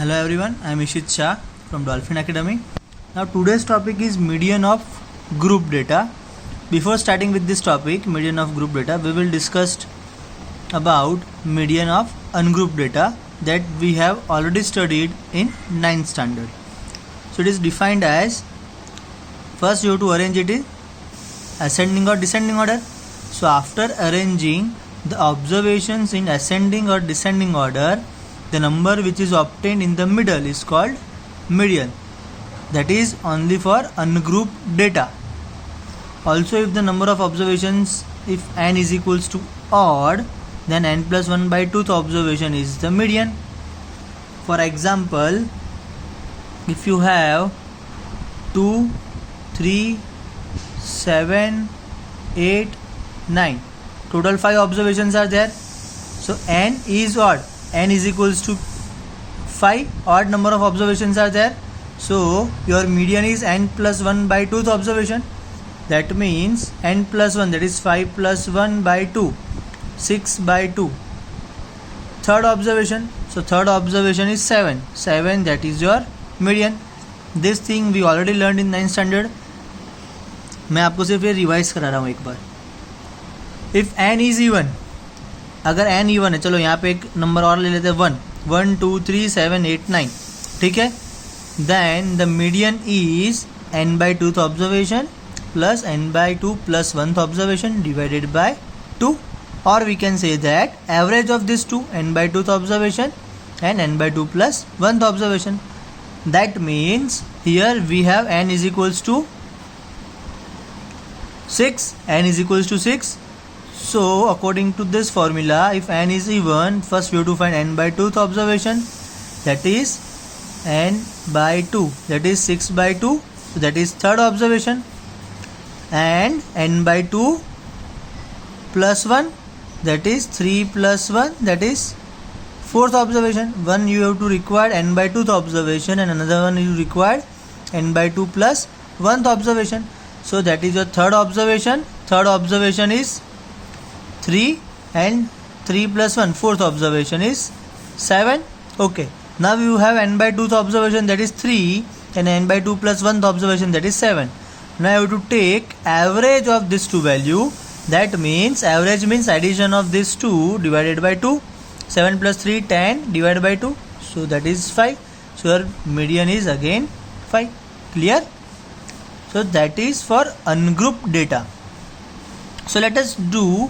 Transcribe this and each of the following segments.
Hello everyone, I am Ishit Shah from Dolphin Academy. Now today's topic is median of group data. Before starting with this topic, median of group data, we will discuss about median of ungrouped data that we have already studied in 9th standard. So it is defined as, first you have to arrange it in ascending or descending order. So after arranging the observations in ascending or descending order, the number which is obtained in the middle is called median. That is only for ungrouped data. Also, if the number of observations, if n is equals to odd, then n plus 1 by 2th observation is the median. For example, if you have 2, 3, 7, 8, 9, total 5 observations are there. So n is odd. N is equals to 5, odd number of observations are there. So your median is n plus 1 by 2th observation. That means n plus 1, that is 5 plus 1 by 2, 6 by 2. Third observation, so third observation is 7, that is your median. This thing we already learned in 9th standard. मैं आपको सिर्फ ये revise करा रहा हूँ एक बार. If n is even, अगर n even है, चलो यहाँ पे एक नंबर और ले लेते हैं 1, 2, 3, 7, 8, 9, ठीक है. Then the median is n by 2th observation plus n by 2 plus 1th observation divided by 2, और we can say that average of this two n by 2th observation and n by 2 plus 1th observation. That means here we have n is equals to 6, n is equals to 6. So according to this formula, if n is even, first we have to find n by 2th observation, that is n by 2, that is 6 by 2, so that is third observation, and n by 2 plus 1, that is 3 plus 1, that is fourth observation. One you have to require n by 2th observation and another one you require n by 2 plus 1th observation. So that is your third observation. Third observation is 3 and 3 plus 1, fourth observation is 7. Okay, now you have n by 2th observation, that is 3, and n by 2 plus 1th observation, that is 7. Now you have to take average of this two value. That means average means addition of this 2 divided by 2. 7 plus 3, 10 divided by 2, so that is 5. So your median is again 5. Clear? So that is for ungrouped data. So let us do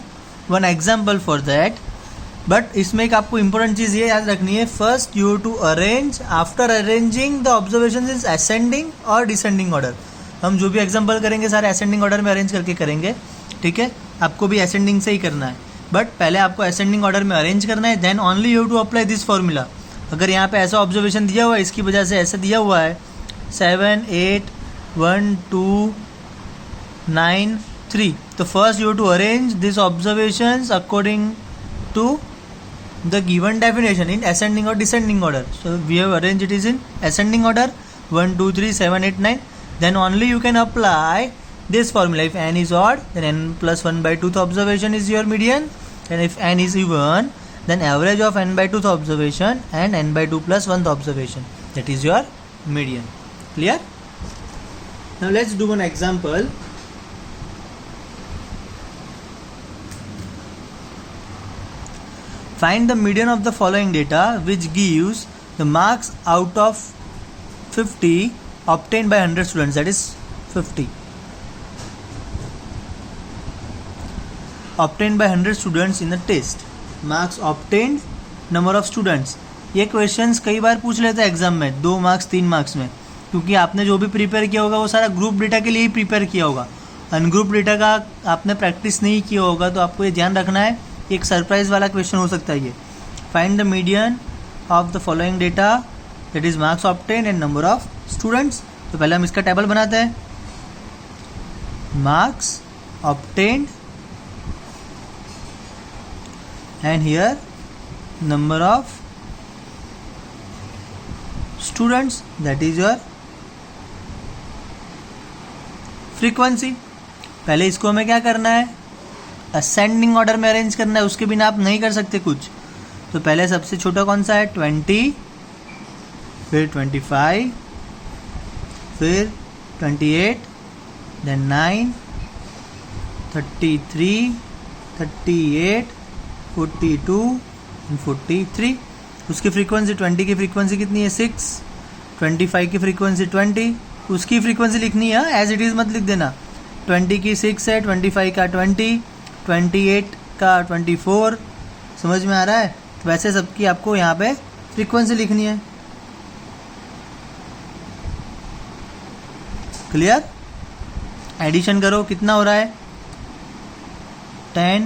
one example for that. But इसमें एक आपको important चीज़ ये याद रखनी है, first you to arrange, after arranging the observation is ascending और descending order. हम जो भी एग्जाम्पल करेंगे सारे असेंडिंग ऑर्डर में अरेंज करके करेंगे, ठीक है. आपको भी असेंडिंग से ही करना है, बट पहले आपको असेंडिंग ऑर्डर में अरेंज करना है, then only you to apply this formula. अगर यहाँ पे ऐसा ऑब्जर्वेशन दिया हुआ है, इसकी वजह से ऐसा दिया हुआ है 7, 8, 1, 2, 9, 3. So first you have to arrange these observations according to the given definition in ascending or descending order. So we have arranged it is in ascending order, 1, 2, 3, 7, 8, 9. Then only you can apply this formula. If n is odd, then n plus 1 by 2th observation is your median, and if n is even, then average of n by 2th observation and n by 2 plus 1th observation, that is your median. Clear? Now let's do one example. Find the median of the following data which gives the marks out of 50 obtained by 100 students, that is 50. Obtained by 100 students in the test. Marks obtained, number of students. ये questions कई बार पूछ लेते हैं exam में, 2 marks 3 marks में, क्योंकि आपने जो भी प्रिपेयर किया होगा वो सारा ग्रुप डेटा के लिए ही प्रिपेयर किया होगा. अनग्रुप डेटा का आपने प्रैक्टिस नहीं किया होगा, तो आपको ये ध्यान रखना है, एक सरप्राइज वाला क्वेश्चन हो सकता है ये. Find the median of the following data, that is marks obtain and number of students. तो पहले हम इसका टेबल बनाते हैं. Marks obtained and here number of students, that is your frequency. पहले इसको हमें क्या करना है, असेंडिंग ऑर्डर में अरेंज करना है, उसके बिना आप नहीं कर सकते कुछ. तो पहले सबसे छोटा कौन सा है 20, फिर 25, फिर 28, देन 9, 33, 38, 42 एंड 43। उसकी फ्रीक्वेंसी 20 की फ्रीक्वेंसी कितनी है 6, 25 की फ्रीक्वेंसी 20, उसकी फ्रीक्वेंसी लिखनी है एज इट इज़ मत लिख देना। 20 की 6 है, 25 का 20, 28 का 24। समझ में आ रहा है? वैसे सबकी आपको यहाँ पे फ्रीक्वेंसी लिखनी है। क्लियर? एडिशन करो, कितना हो रहा है 10,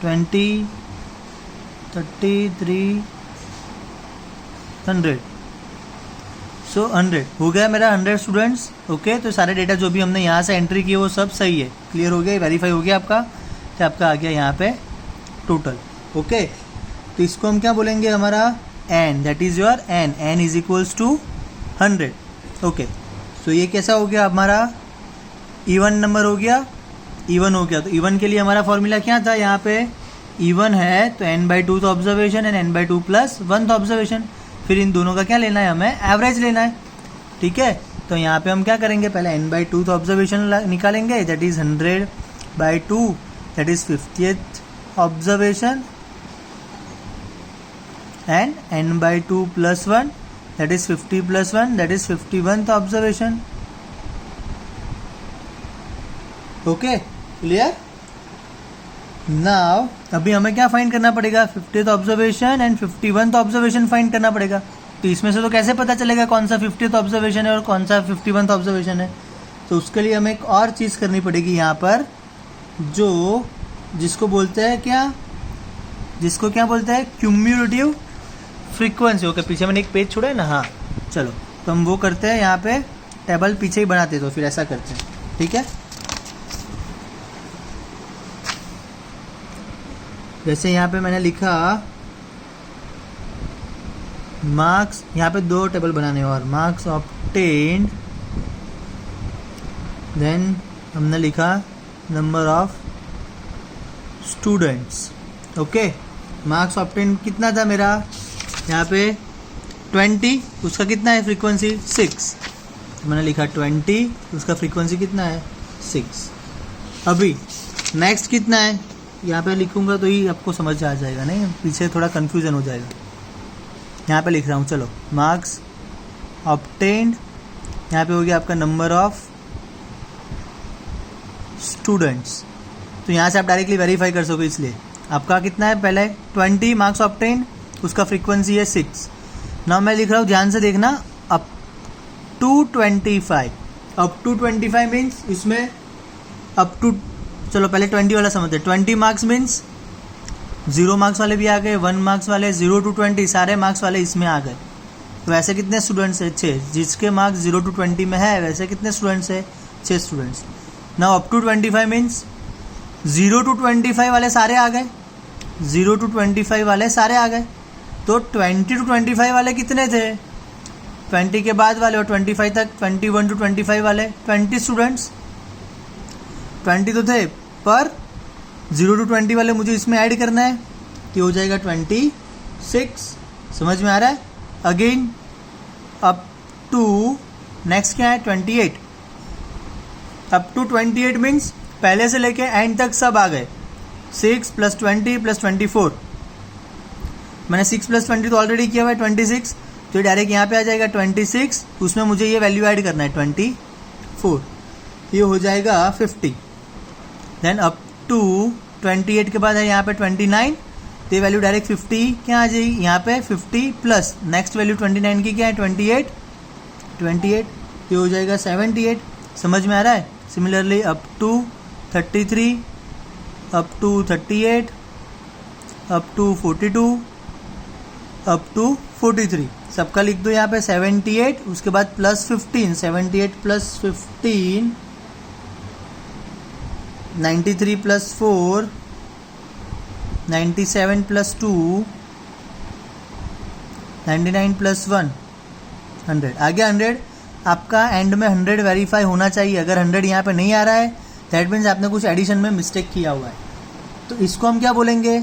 20, 33, 100। सो 100 हो गया मेरा 100 स्टूडेंट्स। ओके, तो सारे डेटा जो भी हमने यहाँ से एंट्री किए वो सब सही है। क्लियर हो गया, वेरीफाई हो गया आपका, तो आपका आ गया यहाँ पे टोटल। ओके, तो इसको हम क्या बोलेंगे, हमारा N, that is your N. N is equals to 100। Okay, so ये कैसा हो गया हमारा इवन नंबर हो गया, इवन हो गया। तो इवन के लिए हमारा फॉर्मूला क्या था, यहाँ पे इवन है तो n/2 तो ऑब्जर्वेशन एंड n/2 + 1 तो ऑब्जर्वेशन। फिर इन दोनों का क्या लेना है, हमें एवरेज लेना है। ठीक है, तो यहाँ पे हम क्या करेंगे, पहले n/2 तो ऑब्जर्वेशन निकालेंगे, that is 100/2, that is 50th observation, and n/2 + 1, that is 50 + 1, that is 51th observation. Okay, clear? Now अभी हमें क्या फाइंड करना पड़ेगा, 50th observation and 51th observation find करना पड़ेगा। तो इसमें से तो कैसे पता चलेगा कौन सा 50th ऑब्जर्वेशन है और कौन सा 51th ऑब्जर्वेशन है? तो उसके लिए हमें एक और चीज़ करनी पड़ेगी यहाँ पर, जो जिसको बोलते हैं क्या, जिसको क्या बोलते हैं, क्यूम्युलेटिव फ्रीक्वेंसी। ओके, पीछे मैंने एक पेज छोड़ा है ना, हाँ चलो, तो हम वो करते हैं, यहाँ पे टेबल पीछे ही बनाते, तो फिर ऐसा करते हैं। ठीक है, जैसे यहाँ पे मैंने लिखा मार्क्स, यहाँ पे 2 टेबल बनाने और मार्क्स ऑब्टेन्ड, देन हमने लिखा number of students. Okay, marks obtained कितना था मेरा यहाँ पे 20, उसका कितना है फ्रीक्वेंसी 6, मैंने लिखा 20, उसका फ्रीक्वेंसी कितना है 6। अभी नेक्स्ट कितना है, यहाँ पे लिखूंगा तो ही आपको समझ आ जाएगा, नहीं पीछे थोड़ा कन्फ्यूज़न हो जाएगा। यहाँ पे लिख रहा हूँ, चलो मार्क्स ऑब्टेन्ड, यहाँ पे हो गया आपका नंबर ऑफ स्टूडेंट्स। तो यहाँ से आप डायरेक्टली वेरीफाई कर सकोगे, इसलिए आपका कितना है, पहले 20 मार्क्स ऑब्टेन्ड, उसका फ्रीक्वेंसी है 6। नाउ मैं लिख रहा हूँ, ध्यान से देखना, अप टू 25। अप टू 25 मीन्स इसमें अप टू, चलो पहले 20 वाला समझते हैं। 20 मार्क्स मीन्स 0 मार्क्स वाले भी आ गए, 1 मार्क्स वाले, 0 to 20 सारे मार्क्स वाले इसमें आ गए। तो वैसे कितने स्टूडेंट्स है, 6। जिसके मार्क्स 0 to 20 में है वैसे कितने स्टूडेंट्स है, 6 students. Now up to 25 means 0 to 25 वाले सारे आ गए, 0 to 25 वाले सारे आ गए। तो 20 to 25 वाले कितने थे, 20 के बाद वाले और 25 तक, 21 to 25 वाले 20 स्टूडेंट्स। 20 तो थे, पर 0 to 20 वाले मुझे इसमें ऐड करना है, ये हो जाएगा 26। समझ में आ रहा है? अगेन अप टू नेक्स्ट क्या है 28। अप टू 28 मीन्स पहले से लेके एंड तक सब आ गए। 6 + 20 + 24, मैंने 6 + 20 तो ऑलरेडी किया हुआ है 26, तो डायरेक्ट यहाँ पे आ जाएगा 26। उसमें मुझे ये वैल्यू ऐड करना है 24, ये हो जाएगा 50। देन अप टू 28 के बाद है यहाँ पे 29, तो ये वैल्यू डायरेक्ट 50 क्या आ जाएगी, यहाँ पे 50 प्लस नेक्स्ट वैल्यू 29 की क्या है 28, ये हो जाएगा 78। समझ में आ रहा है? Similarly up to 33, up to 38, up to 42, up to 43, सबका लिख दो यहाँ पे 78, उसके बाद plus 15, 78 plus 15, 93 plus 4, 97 plus 2, 99 plus 1, 100 आ गया। 100 आपका एंड में 100 वेरीफाई होना चाहिए। अगर 100 यहाँ पे नहीं आ रहा है दैट मीन्स आपने कुछ एडिशन में मिस्टेक किया हुआ है। तो इसको हम क्या बोलेंगे,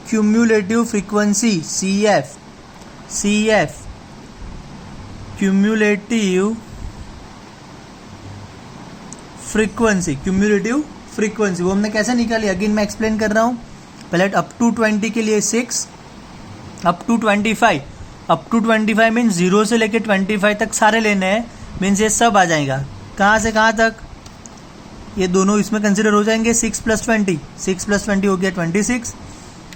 cumulative frequency CF cumulative frequency वो हमने कैसे निकाली, अगेन मैं एक्सप्लेन कर रहा हूँ। पहले अप टू 20 के लिए 6, अप टू 25 मीन्स 0 से लेके 25 तक सारे लेने हैं, मीन्स ये सब आ जाएगा। कहाँ से कहाँ तक, ये दोनों इसमें कंसिडर हो जाएंगे। 6 + 20 हो गया 26,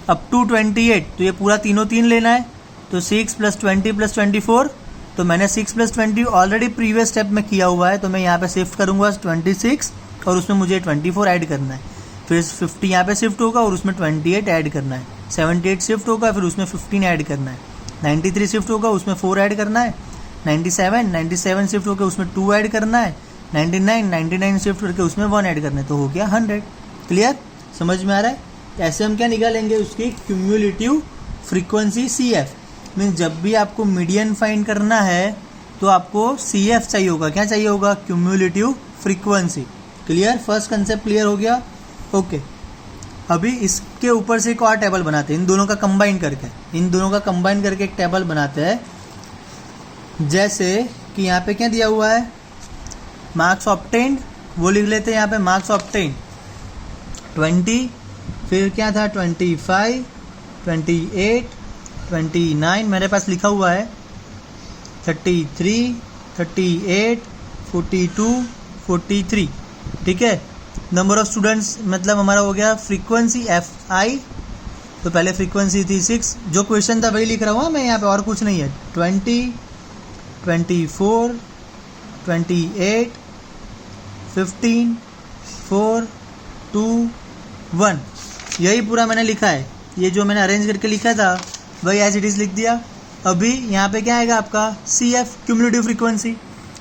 अप टू 28, तो ये पूरा तीनों 3 लेना है, तो 6 + 20 + 24, तो मैंने 6 + 20 ऑलरेडी प्रीवियस स्टेप में किया हुआ है, तो मैं यहाँ पे शिफ्ट करूँगा 26 और उसमें मुझे 24 ऐड करना है, फिर 50 यहाँ पे शिफ्ट होगा और उसमें 28 ऐड करना है, 78 शिफ्ट होगा फिर उसमें 15 ऐड करना है, 93 शिफ्ट होगा उसमें 4 ऐड करना है, 97 शिफ्ट होकर उसमें 2 ऐड करना है, 99 शिफ्ट करके उसमें 1 ऐड करना है, तो हो गया 100। क्लियर, समझ में आ रहा है। ऐसे हम क्या निकालेंगे, उसकी क्यूम्युलेटिव फ्रीक्वेंसी CF, मीन्स जब भी आपको मीडियन फाइंड करना है तो आपको CF चाहिए होगा। क्या चाहिए होगा, cumulative frequency. Clear, first concept clear हो गया। ओके, अभी इसके ऊपर से एक और टेबल बनाते हैं, इन दोनों का कंबाइन करके एक टेबल बनाते हैं। जैसे कि यहाँ पे क्या दिया हुआ है, मार्क्स ऑब्टेन्ड, वो लिख लेते हैं यहाँ पे, मार्क्स ऑब्टेन्ड 20, फिर क्या था 25, 28, 29 मेरे पास लिखा हुआ है, 33, 38, 42, 43। ठीक है, नंबर ऑफ स्टूडेंट्स मतलब हमारा हो गया फ्रीक्वेंसी FI, तो पहले फ्रीक्वेंसी थी 6, जो क्वेश्चन था वही लिख रहा हूँ मैं यहाँ पे, और कुछ नहीं है। 20, 24, 28, 15, 4, 2, 1, यही पूरा मैंने लिखा है। ये जो मैंने अरेंज करके लिखा था वही एज इट इज़ लिख दिया। अभी यहाँ पे क्या आएगा आपका CF cumulative frequency,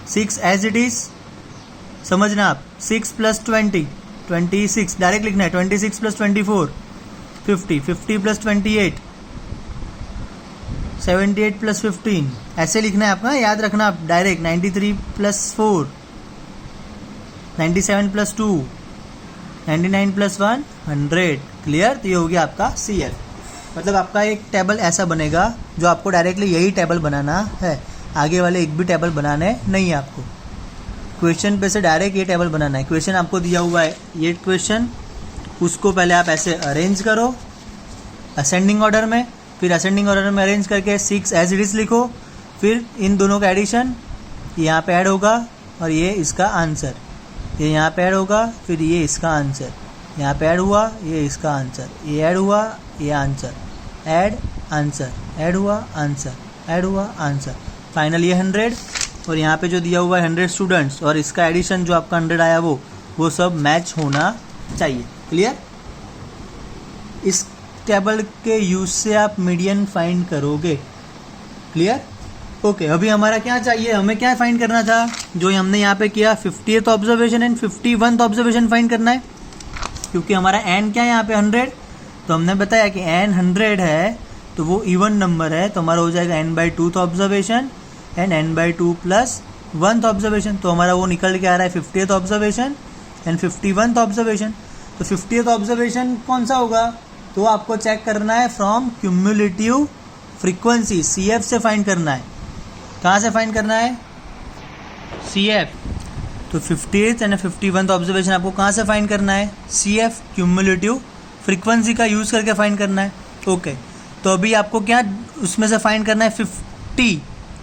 6 as it is, समझना आप। 6 + 20 26 डायरेक्ट लिखना है, 26 + 24 50, 50 + 28 78 + 15, ऐसे लिखना है आपका, याद रखना आप डायरेक्ट। 93 + 4 97 + 2 99 + 1 100। क्लियर, तो ये हो गया आपका CF। मतलब आपका एक टेबल ऐसा बनेगा जो आपको डायरेक्टली यही टेबल बनाना है, आगे वाले एक भी टेबल बनाने नहीं है आपको। क्वेश्चन पे से डायरेक्ट ये टेबल बनाना है। क्वेश्चन आपको दिया हुआ है, ये क्वेश्चन, उसको पहले आप ऐसे अरेंज करो असेंडिंग ऑर्डर में, फिर असेंडिंग ऑर्डर में अरेंज करके 6 एज इट इज लिखो, फिर इन दोनों का एडिशन यहाँ पे ऐड होगा और ये इसका आंसर, ये यहाँ पे ऐड होगा, फिर ये इसका आंसर, यहाँ पे ऐड हुआ, ये इसका आंसर, ये ऐड हुआ, ये आंसर, ऐड आंसर, ऐड हुआ आंसर, ऐड हुआ आंसर, फाइनल ये 100। और यहाँ पे जो दिया हुआ है 100 स्टूडेंट्स और इसका एडिशन जो आपका 100 आया वो सब मैच होना चाहिए। क्लियर, इस टेबल के यूज से आप मीडियन फाइंड करोगे। Clear, okay. अभी हमारा क्या चाहिए, हमें क्या फाइंड करना था, जो हमने यहाँ पे किया 50th observation and 51th observation find करना है, क्योंकि हमारा n क्या है यहाँ पे 100, तो हमने बताया कि n 100 है तो वो इवन नंबर है, तो हमारा हो जाएगा n/2th observation and n/2 + 1th observation, तो हमारा वो निकल के आ रहा है 50th observation and 51th observation. तो 50th ऑब्जर्वेशन कौन सा होगा, तो आपको चेक करना है फ्रॉम क्यूमुलेटिव फ्रीक्वेंसी CF से फाइंड करना है। कहाँ से फाइंड करना है, CF। तो 50th एंड 51th ऑब्जर्वेशन आपको कहाँ से फाइंड करना है, CF क्यूमुलेटिव फ्रीक्वेंसी का यूज़ करके फाइंड करना है। ओके, तो अभी आपको क्या उसमें से फाइंड करना है,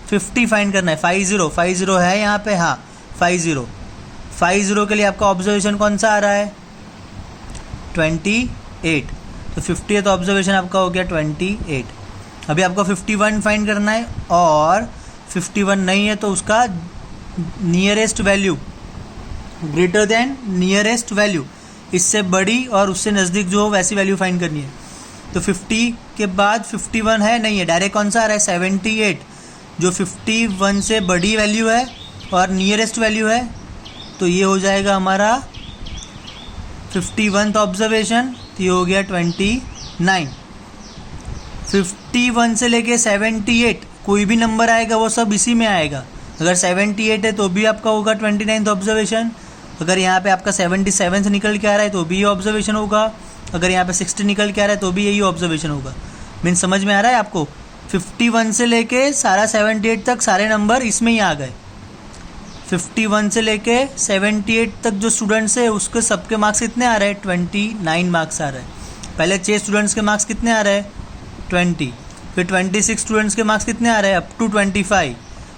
50 फाइंड करना है। 50 है यहाँ पे, हाँ 50 के लिए आपका ऑब्जर्वेशन कौन सा आ रहा है, 28, तो 50th ऑब्जर्वेशन आपका हो गया 28। अभी आपको 51 फाइंड करना है और 51 नहीं है तो उसका nearest value, greater than nearest value, इससे बड़ी और उससे नज़दीक जो हो वैसी वैल्यू फाइंड करनी है। तो 50 के बाद 51 है नहीं है, डायरेक्ट कौन सा आ रहा है 78, जो 51 से बड़ी वैल्यू है और नियरेस्ट वैल्यू है, तो ये हो जाएगा हमारा 51th ऑब्जर्वेशन, तो ये हो गया 29। 51 से लेके 78 कोई भी नंबर आएगा वो सब इसी में आएगा। अगर 78 है तो भी आपका होगा 29th ऑब्जर्वेशन, अगर यहाँ पे आपका 77 से निकल के आ रहा है तो भी ये ऑब्जर्वेशन होगा, अगर यहाँ पे 60 निकल के आ रहा है तो भी यही ऑब्जर्वेशन होगा। मीन्स समझ में आ रहा है आपको, 51 से लेके सारा 78 तक सारे नंबर इसमें ही आ गए। 51 से लेके 78 तक जो स्टूडेंट्स है उसके सबके मार्क्स कितने आ रहे हैं? 29 मार्क्स आ रहे हैं। पहले 6 स्टूडेंट्स के मार्क्स कितने आ रहे हैं? 20। फिर 26 स्टूडेंट्स के मार्क्स कितने आ रहे हैं? Up to 25।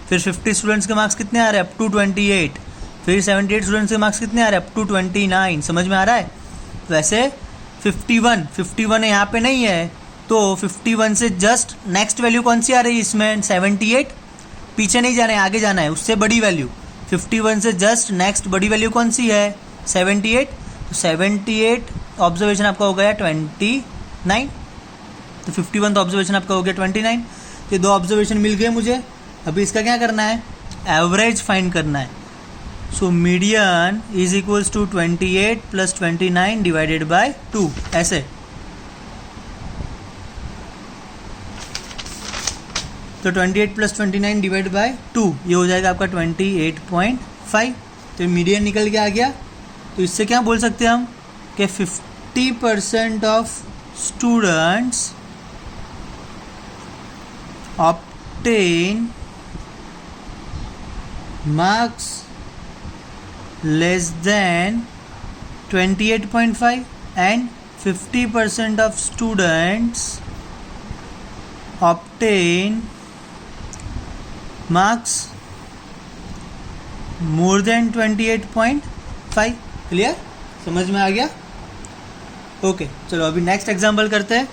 फिर 50 स्टूडेंट्स के मार्क्स कितने आ रहे हैं? Up to 28। फिर 78 स्टूडेंट्स के मार्क्स कितने आ रहे हैं? Up to 29। समझ में आ रहा है? वैसे 51 यहाँ पे नहीं है, तो 51 से जस्ट नेक्स्ट वैल्यू कौन सी आ रही है इसमें? 78। पीछे नहीं जाना है, आगे जाना है, उससे बड़ी वैल्यू। 51 से जस्ट नेक्स्ट बड़ी वैल्यू कौन सी है? 78। तो 78 ऑब्जर्वेशन आपका हो गया 29। तो 51 तो ऑब्जर्वेशन आपका हो गया 29। ये 2 ऑब्जर्वेशन मिल गए मुझे। अभी इसका क्या करना है? एवरेज फाइंड करना है। So median is equals to 28 plus 29 divided by 2, ऐसे। तो 28 प्लस 29 डिवाइड बाय 2, ये हो जाएगा आपका 28.5। तो मीडियन निकल के आ गया। तो इससे क्या बोल सकते हैं हम कि 50% of students obtain marks less than 28.5 and 50% of students obtain marks more than 28.5। Clear? समझ में आ गया? ओके, चलो अभी नेक्स्ट एग्जाम्पल करते हैं।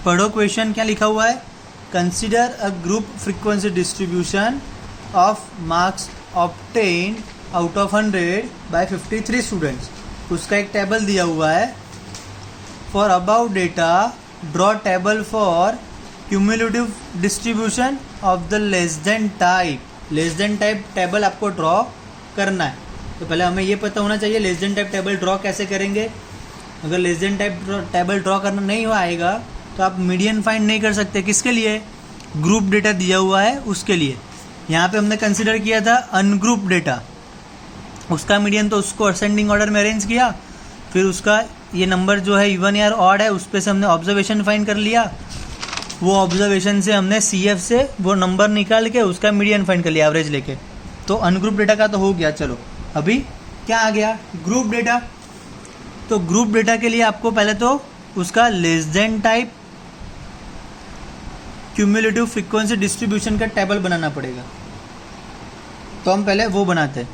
पढ़ो क्वेश्चन क्या लिखा हुआ है। Consider a group frequency distribution of marks obtained out of 100 by 53 students. उसका एक टेबल दिया हुआ है। For about data draw table for cumulative distribution of the less than type. Less than type table आपको ड्रॉ करना है। तो पहले हमें ये पता होना चाहिए less than type table draw कैसे करेंगे। अगर less than type table draw करना नहीं आएगा तो आप मीडियन फाइंड नहीं कर सकते। किसके लिए? ग्रुप डेटा दिया हुआ है उसके लिए। यहाँ पे हमने कंसिडर किया था अनग्रुप डेटा, उसका मीडियन, तो उसको असेंडिंग ऑर्डर में अरेंज किया। फिर उसका ये नंबर जो है इवन या ऑड है उस पर से हमने ऑब्जर्वेशन फाइंड कर लिया। वो ऑब्जर्वेशन से हमने CF से वो नंबर निकाल के उसका मीडियन फाइंड कर लिया एवरेज लेके। तो अनग्रुप डेटा का तो हो गया। चलो अभी क्या आ गया? Group data. तो ग्रुप डेटा के लिए आपको पहले तो उसका less than type cumulative frequency distribution का टेबल बनाना पड़ेगा। तो हम पहले वो बनाते हैं।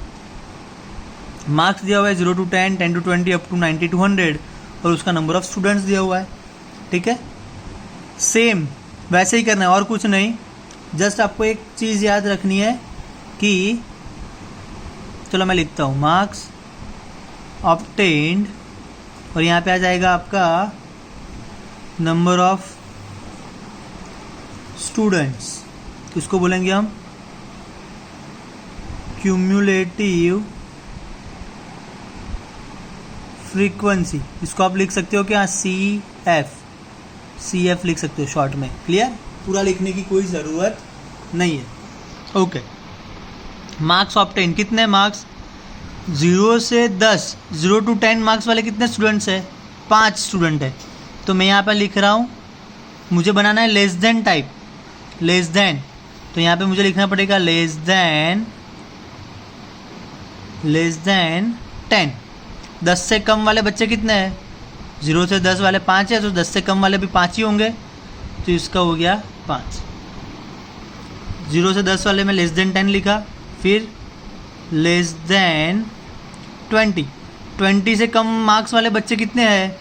मार्क्स दिया हुआ है 0 to 10, 10 to 20, up to 90 to 100 और उसका नंबर ऑफ स्टूडेंट्स दिया हुआ है। ठीक है, सेम वैसे ही करना है और कुछ नहीं। जस्ट आपको एक चीज़ याद रखनी है कि, चलो मैं लिखता हूँ, मार्क्स ऑब्टेन्ड और यहाँ पे आ जाएगा आपका नंबर ऑफ स्टूडेंट्स। इसको बोलेंगे हम क्यूमुलेटिव फ्रीक्वेंसी। इसको आप लिख सकते हो क्या? CF लिख सकते हो शॉर्ट में। क्लियर? पूरा लिखने की कोई ज़रूरत नहीं है। ओके, मार्क्स ऑब्टेन कितने मार्क्स? 0 से 10, 0 to 10 मार्क्स वाले कितने स्टूडेंट्स है? 5 स्टूडेंट है। तो मैं यहाँ पर लिख रहा हूँ, मुझे बनाना है less than type. Less then, तो यहाँ पे मुझे लिखना पड़ेगा लेस देन 10। 10 से कम वाले बच्चे कितने हैं? 0 से 10 वाले 5 है, तो 10 से कम वाले भी 5 ही होंगे। तो इसका हो गया 5। 0 से 10 वाले में लेस देन 10 लिखा। फिर लेस देन 20। 20 से कम मार्क्स वाले बच्चे कितने हैं?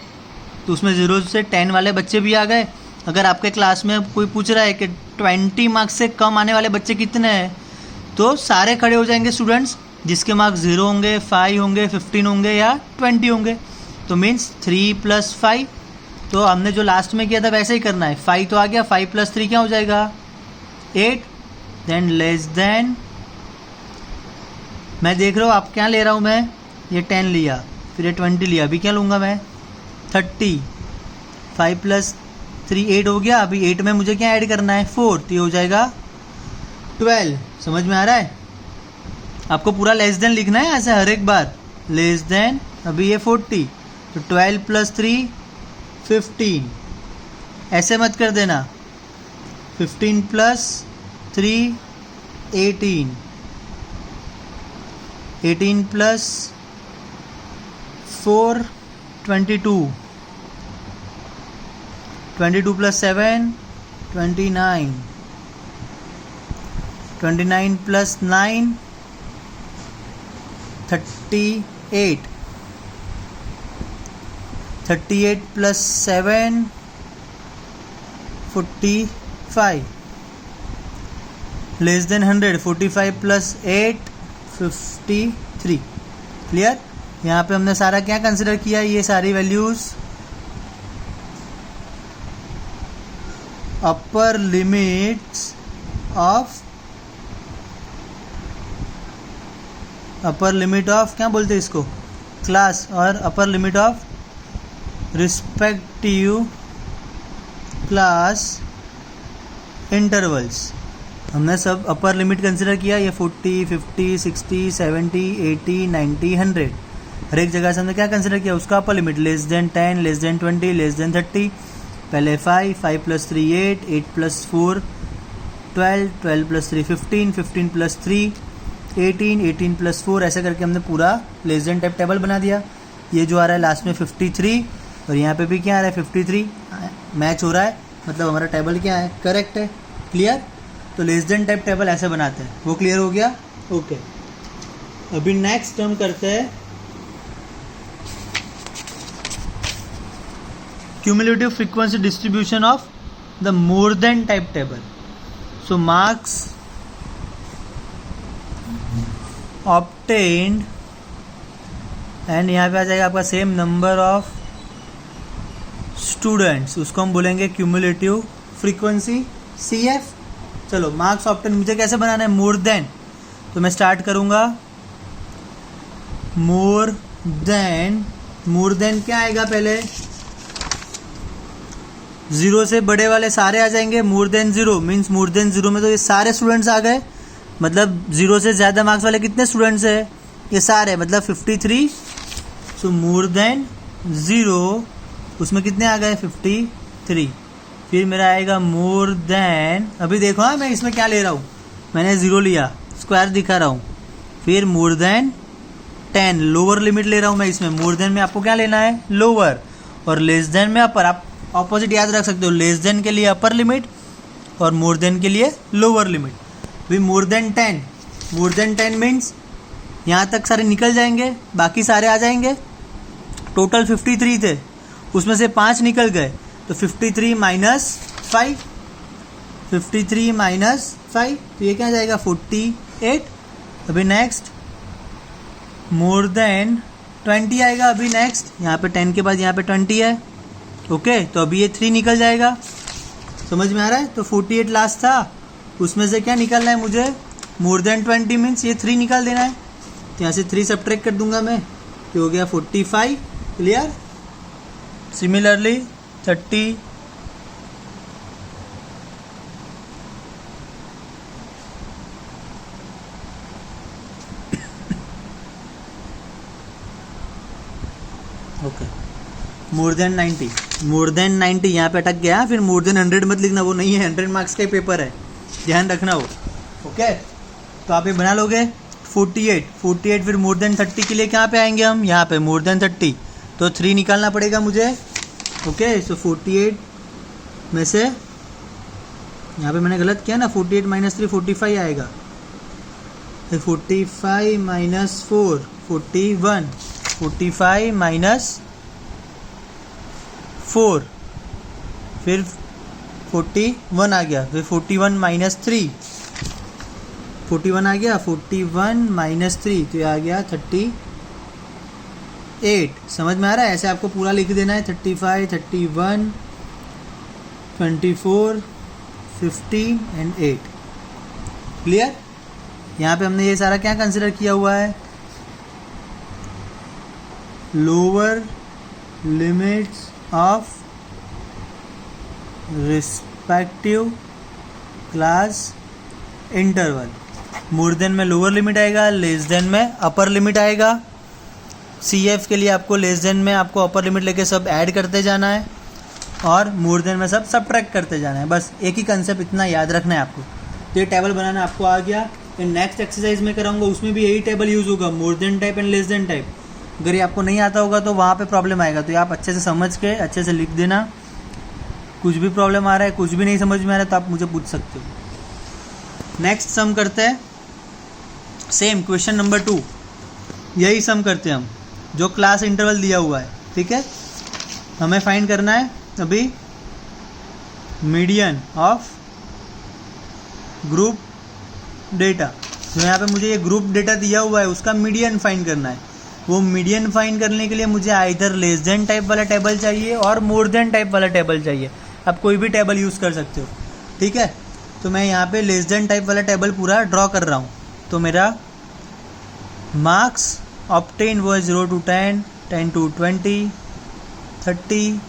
तो उसमें 0 से 10 वाले बच्चे भी आ गए। अगर आपके क्लास में कोई पूछ रहा है कि 20 मार्क्स से कम आने वाले बच्चे कितने हैं, तो सारे खड़े हो जाएंगे स्टूडेंट्स जिसके मार्क्स 0 होंगे, 5 होंगे, 15 होंगे या 20 होंगे। तो मीन्स 3 + 5। तो हमने जो लास्ट में किया था वैसे ही करना है। 5 तो आ गया, 5 + 3 क्या हो जाएगा? 8। देन लेस देन, मैं देख रहा हूँ आप क्या ले रहा हूँ मैं, ये 10 लिया, फिर ये 20 लिया, अभी क्या लूँगा मैं? 30। 5 + 3 8 हो गया। अभी 8 में मुझे क्या ऐड करना है? 4। तो ये हो जाएगा 12। समझ में आ रहा है? आपको पूरा लेस देन लिखना है ऐसे हर एक बार। लेस देन, अभी ये 40, तो 12 + 3 15। ऐसे मत कर देना, 15 plus 3 18, 18 plus 4 22, 22 plus 7 29, 29 plus 9 38, 38 plus 7 45, less than 100, 45 plus 8 53। Clear? यहाँ पे हमने सारा क्या कंसिडर किया, ये सारी values upper limits of, upper limit of क्या बोलते हैं इसको, क्लास, और upper limit of respective class intervals. हमने सब अपर लिमिट कंसिडर किया, ये 40 50 60 70 80 90 100, हर एक जगह से हमने क्या कंसिडर किया, उसका upper limit less than 10, less than 20, less than 30। पहले 5, 5 plus 3 8, 8 plus 4 12, 12 plus 3 15, 15 plus 3 18, 18 plus 4, ऐसा करके हमने पूरा लेस देन टाइप टेबल बना दिया। ये जो आ रहा है लास्ट में 53, और यहाँ पे भी क्या आ रहा है 53, मैच हो रहा है, मतलब हमारा टेबल क्या है, करेक्ट है। क्लियर? तो लेस देन टाइप टेबल ऐसे बनाते हैं, वो क्लियर हो गया? ओके। अभी नेक्स्ट हम करते हैं cumulative frequency distribution of the more than type table. So marks obtained, and यहाँ पे आ जाएगा आपका सेम नंबर ऑफ स्टूडेंट्स, उसको हम बोलेंगे क्यूमुलेटिव फ्रीक्वेंसी CF। चलो मार्क्स ऑब्टेन मुझे कैसे बनाना है, मोर देन, तो मैं स्टार्ट करूंगा मोर देन, मोर देन क्या आएगा, पहले 0 से बड़े वाले सारे आ जाएंगे, more than 0 means more than 0 में तो ये सारे स्टूडेंट्स आ गए, मतलब 0 से ज़्यादा मार्क्स वाले कितने स्टूडेंट्स है, ये सारे, मतलब 53। सो मोर देन 0 उसमें कितने आ गए 53। फिर मेरा आएगा मोर देन, अभी देखो हाँ मैं इसमें क्या ले रहा हूँ, मैंने 0 लिया, स्क्वायर दिखा रहा हूँ। फिर मोर देन 10, लोअर लिमिट ले रहा हूँ मैं इसमें, मोर देन में आपको क्या लेना है, लोअर, और लेस देन में अपर। आप ऑपोजिट याद रख सकते हो, लेस देन के लिए अपर लिमिट और मोर देन के लिए लोअर लिमिट। फिर more than 10, more than 10 means यहाँ तक सारे निकल जाएंगे, बाकी सारे आ जाएंगे। टोटल 53 थे, उसमें से 5 निकल गए, तो 53 माइनस 5, 53 माइनस 5, तो ये क्या जाएगा 48। अभी नेक्स्ट मोर देन 20 आएगा, अभी नेक्स्ट यहाँ पे 10 के बाद यहाँ पे 20 है, ओके। तो अभी ये 3 निकल जाएगा, समझ में आ रहा है? तो 48 लास्ट था, उसमें से क्या निकलना है मुझे, मोर देन 20 मीन्स ये 3 निकाल देना है, तो यहाँ से 3 सब्ट्रैक्ट कर दूंगा मैं, तो हो गया 45। Clear? Similarly 30, okay. More than 90, more than 90 यहाँ पे अटक गया, फिर मोर देन 100 मत लिखना, वो नहीं है, 100 मार्क्स का ही पेपर है, ध्यान रखना वो, ओके। तो आप ये बना लोगे 48, 48, फिर मोर देन 30 के लिए कहाँ पे आएंगे हम, यहाँ पे मोर देन 30, तो 3 निकालना पड़ेगा मुझे, ओके। सो 48 में से यहाँ पे मैंने गलत किया ना, 48 माइनस 3 45 आएगा, फिर 45 माइनस 4 41, 45 माइनस 4, फिर 41 आ गया, फिर 41 माइनस 3, 41 आ गया, 41 माइनस 3, तो ये आ गया 38। समझ में आ रहा है? ऐसे आपको पूरा लिख देना है, 35 31 24 15 एंड 8। क्लियर? यहाँ पे हमने ये सारा क्या कंसिडर किया हुआ है, lower limits of respective class interval. More than में लोअर लिमिट आएगा, लेस देन में अपर लिमिट आएगा। CF के लिए आपको लेस देन में आपको अपर लिमिट लेके सब ऐड करते जाना है। और मोर देन में सब सब्ट्रैक्ट करते जाना है। बस एक ही कंसेप्ट इतना याद रखना है आपको। तो ये टेबल बनाना आपको आ गया। नेक्स्ट एक्सरसाइज में कराऊंगा उसमें भी यही टेबल यूज़ होगा, more than type and less than type. अगर ये आपको नहीं आता होगा तो वहाँ पे प्रॉब्लम आएगा, तो ये आप अच्छे से समझ के अच्छे से लिख देना। कुछ भी प्रॉब्लम आ रहा है, कुछ भी नहीं समझ में आ रहा है तो आप मुझे पूछ सकते हो। नेक्स्ट सम करते हैं, सेम क्वेश्चन नंबर 2, यही सम करते हैं हम जो क्लास इंटरवल दिया हुआ है। ठीक है, हमें फाइंड करना है अभी मीडियन ऑफ ग्रुप डेटा। जो यहाँ पे मुझे ये ग्रुप डेटा दिया हुआ है उसका मीडियन फाइंड करना है। वो मीडियन फाइंड करने के लिए मुझे आइदर लेस देन टाइप वाला टेबल चाहिए और मोर देन टाइप वाला टेबल चाहिए। आप कोई भी टेबल यूज़ कर सकते हो। ठीक है, तो मैं यहाँ पे लेस देन टाइप वाला टेबल पूरा ड्रॉ कर रहा हूँ। तो मेरा मार्क्स ऑब्टेन वो 0 to 10, 10 to 20, 30,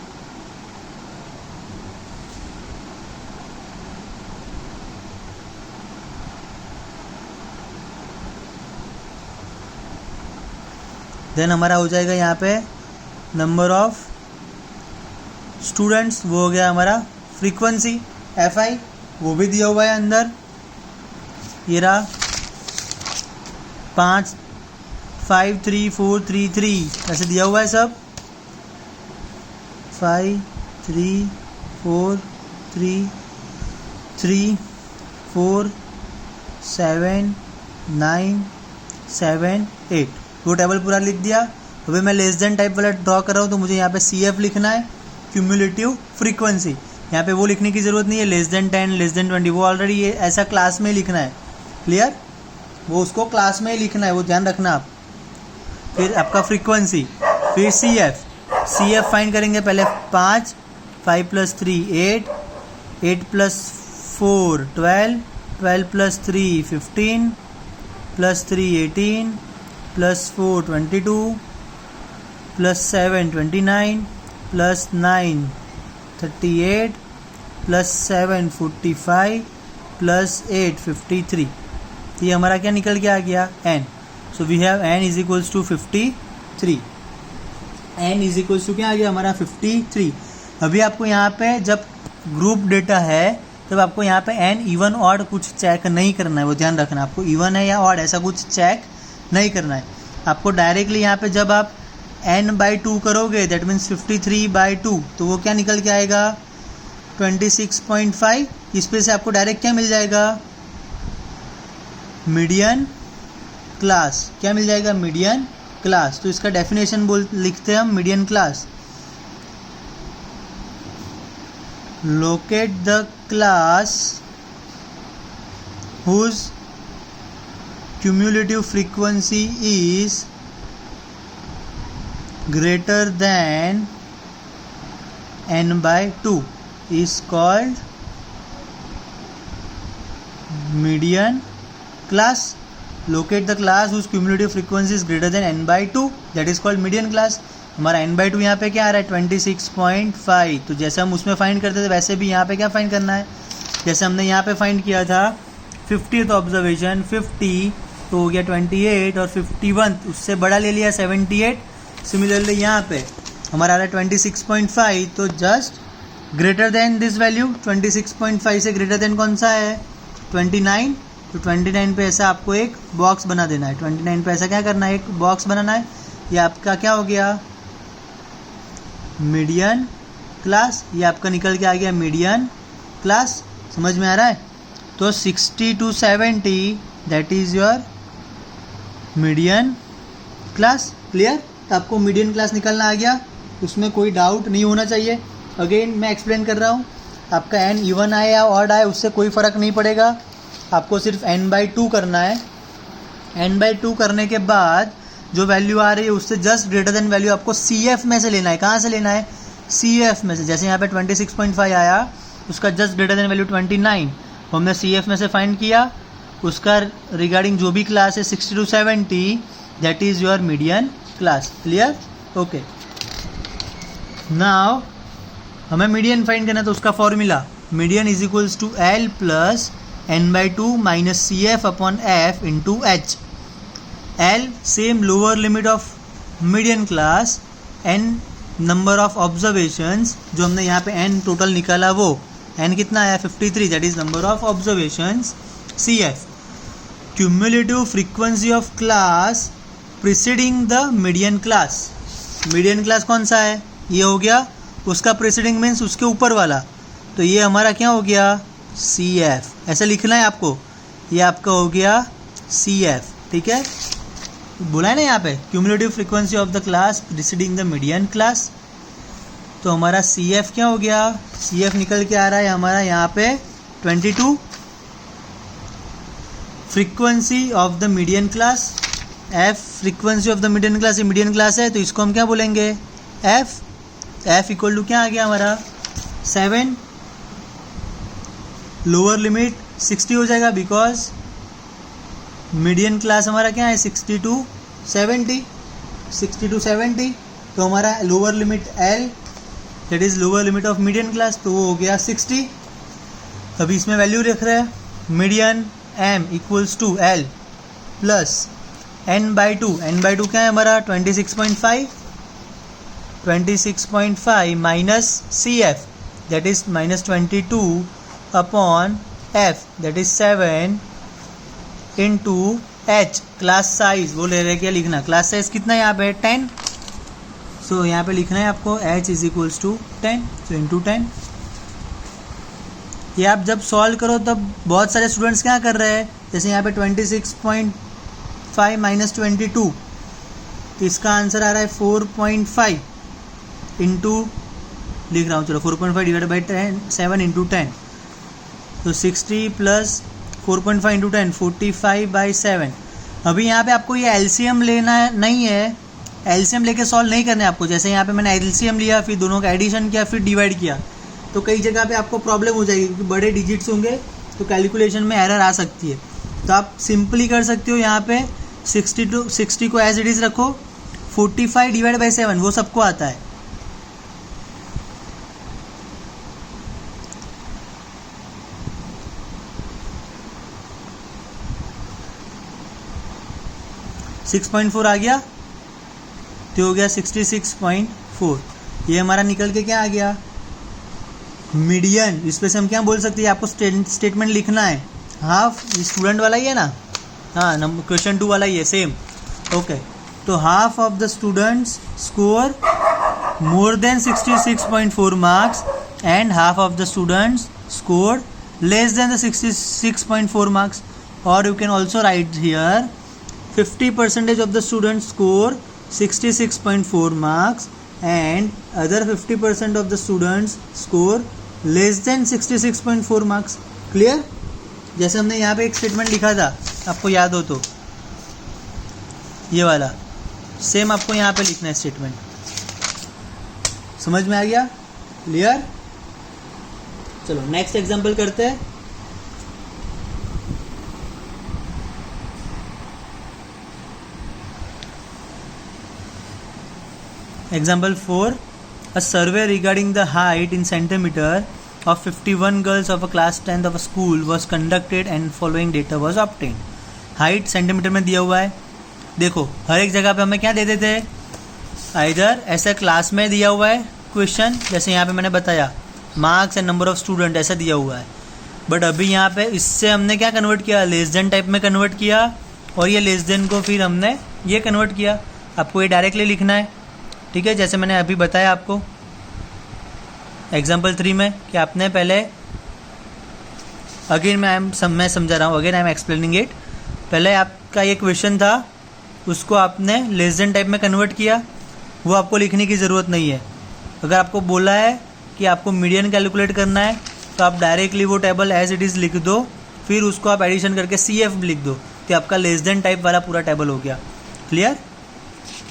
10 हमारा हो जाएगा यहाँ पे नंबर ऑफ स्टूडेंट्स, वो हो गया हमारा फ्रीक्वेंसी FI, वो भी दिया हुआ है अंदर। ये रहा 5, 5, 3, 4, 3, 3 ऐसे दिया हुआ है सब। 5, 3, 4, 3, 3, 4, 7, 9, 7, 8 वो टेबल पूरा लिख दिया। अभी मैं लेस देन टाइप वाला ड्रॉ कर रहा हूँ तो मुझे यहाँ पे CF लिखना है, क्यूमुलेटिव फ्रीक्वेंसी। यहाँ पे वो लिखने की ज़रूरत नहीं है, लेस देन 10, लेस देन 20, वो ऑलरेडी ये ऐसा क्लास में ही लिखना है। क्लियर, वो उसको क्लास में ही लिखना है, वो ध्यान रखना आप। फिर आपका फ्रीक्वेंसी, फिर CF फाइंड करेंगे पहले 5, 5 + 3 8, 8 + 4 12, 12 + 3 15, + 3 18, + 4 22, + 7 29, + 9 38, + 7 45, + 8 53। ये हमारा क्या निकल के आ गया n। So we have n is equals to 53। n is equals to क्या आ गया हमारा 53। अभी आपको यहाँ पे जब ग्रुप डेटा है तब आपको यहाँ पे n इवन ऑड कुछ चेक नहीं करना है, वो ध्यान रखना। आपको इवन है या ऑड ऐसा कुछ चेक नहीं करना है। आपको डायरेक्टली यहाँ पे जब आप n/2 करोगे दैट मीन्स 53/2, तो वो क्या निकल के आएगा 26.5। इस पे से आपको डायरेक्ट क्या मिल जाएगा, मीडियन क्लास। क्या मिल जाएगा, मीडियन क्लास। तो इसका डेफिनेशन लिखते हैं हम, median class. Locate the class whose cumulative frequency is greater than n/2 is called median class. Locate the class whose cumulative frequency is greater than n/2, that is called median class. हमारा n/2 यहाँ पे क्या आ रहा है 26.5। तो जैसे हम उसमें फाइंड करते थे वैसे भी यहाँ पे क्या फाइंड करना है, जैसे हमने यहाँ पे फाइंड किया था 50th ऑब्जर्वेशन 50 तो हो गया 28 और 51 उससे बड़ा ले लिया 78। सिमिलरली यहाँ पे हमारा आ रहा है 26.5, तो just greater than this value 26.5 से ग्रेटर देन कौन सा है 29। तो 29 पे ऐसा आपको एक बॉक्स बना देना है। 29 पे ऐसा क्या करना है, एक बॉक्स बनाना है। ये आपका क्या हो गया मीडियन क्लास। ये आपका निकल के आ गया मीडियन क्लास। समझ में आ रहा है। तो 60 to 70 that is your median class. Clear, आपको मीडियन क्लास निकलना आ गया, उसमें कोई डाउट नहीं होना चाहिए। अगेन मैं एक्सप्लेन कर रहा हूँ, आपका n इवन आए या ऑड आए उससे कोई फ़र्क नहीं पड़ेगा। आपको सिर्फ n/2 करना है। n/2 करने के बाद जो वैल्यू आ रही है उससे जस्ट ग्रेटर देन वैल्यू आपको CF में से लेना है। कहाँ से लेना है, CF में से। जैसे यहाँ पे 26.5 आया, उसका जस्ट ग्रेटर देन वैल्यू 29, हमने CF में से फाइंड किया। उसका रिगार्डिंग जो भी क्लास है 60 to 70 that is your median class. Clear, okay. Now हमें मीडियन फाइंड करना है, तो उसका formula median is equals to L plus n/2 minus CF upon F into H। L same lower limit of median class, n number of observations, जो हमने यहाँ पे n total निकाला वो n कितना आया 53, that is number of observations CF. Cumulative frequency of class preceding the median class. Median class कौन सा है, ये हो गया, उसका प्रीसीडिंग मीन्स उसके ऊपर वाला, तो ये हमारा क्या हो गया CF. ऐसा लिखना है आपको, ये आपका हो गया CF. ठीक है, बोला है ना यहाँ पे cumulative frequency of the class preceding the median class. तो हमारा CF क्या हो गया, CF निकल के आ रहा है हमारा यहाँ पे 22. Frequency of the median class, F frequency of the median class, ये मीडियन क्लास है तो इसको हम क्या बोलेंगे F इक्वल टू क्या आ गया हमारा 7. लोअर लिमिट 60 हो जाएगा बिकॉज मीडियन क्लास हमारा क्या है 60 to 70. तो हमारा lower limit L that is lower limit of median class, तो वो हो गया 60. अभी इसमें वैल्यू रख रहे हैं median M equals to L plus n/2. n/2 क्या है हमारा 26.5 minus CF that is -22 upon F that is 7 into H class size. वो ले रहे क्या लिखना, क्लास साइज कितना है यहाँ पे 10. सो यहाँ पे लिखना है आपको H is equals to 10, so into 10. ये आप जब सॉल्व करो तब बहुत सारे स्टूडेंट्स क्या कर रहे हैं, जैसे यहाँ पे 26.5 माइनस 22, तो इसका आंसर आ रहा है 4.5 इंटू, लिख रहा हूँ चलो 4.5 डिवाइड बाई 7 इंटू 10, तो 60 प्लस 4.5 इंटू 10 45/7. अभी यहाँ पे आपको ये LCM लेना नहीं है, LCM लेके सॉल्व नहीं करना है आपको. जैसे यहाँ पे मैंने LCM लिया, फिर दोनों का एडिशन किया, फिर डिवाइड किया, तो कई जगह पे आपको प्रॉब्लम हो जाएगी क्योंकि बड़े डिजिट्स होंगे तो कैलकुलेशन में एरर आ सकती है. तो आप सिंपली कर सकते हो, यहाँ पे 60 को एज इट इज़ रखो, 45 डिवाइड बाई 7 वो सबको आता है. सिक्स 6.4 आ गया तो हो गया 66.4. ये हमारा निकल के क्या आ गया मीडियन. इस पे से हम क्या बोल सकते हैं, आपको स्टेटमेंट लिखना है. हाफ स्टूडेंट वाला ही है ना, हाँ क्वेश्चन 2 वाला ही है सेम. ओके, तो half of the students score more than 66.4 marks and half of the students score less than the 66.4 marks. और you can also write here 50% of the students score 66.4 marks and other 50% of the students score less than 66.4 marks. Clear? जैसे हमने यहाँ पे एक statement लिखा था, आपको याद हो तो ये वाला सेम आपको यहाँ पे लिखना है स्टेटमेंट. समझ में आ गया? क्लियर? चलो नेक्स्ट एग्जाम्पल करते हैं. Example 4. A survey regarding the height in centimeter of 51 girls of a class 10th of a school was conducted and following data was obtained. Height centimetre में दिया हुआ है. देखो हर एक जगह पे हमें क्या दे देते हैं, इधर ऐसा क्लास में दिया हुआ है क्वेश्चन, जैसे यहाँ पे मैंने बताया marks and number of student ऐसा दिया हुआ है. बट अभी यहाँ पे इससे हमने क्या कन्वर्ट किया, लेस देन टाइप में कन्वर्ट किया, और ये लेस देन को फिर हमने ये कन्वर्ट किया. आपको ये डायरेक्टली लिखना है. ठीक है, जैसे मैंने अभी बताया आपको एग्जाम्पल 3 में कि आपने पहले अगेन मैं समझा रहा हूँ, again I am explaining it. पहले आपका ये क्वेश्चन था, उसको आपने लेस देन टाइप में कन्वर्ट किया, वो आपको लिखने की ज़रूरत नहीं है. अगर आपको बोला है कि आपको मीडियन कैलकुलेट करना है तो आप डायरेक्टली वो टेबल एज इट इज़ लिख दो, फिर उसको आप एडिशन करके CF लिख दो, तो आपका लेस देन टाइप वाला पूरा टेबल हो गया. क्लियर?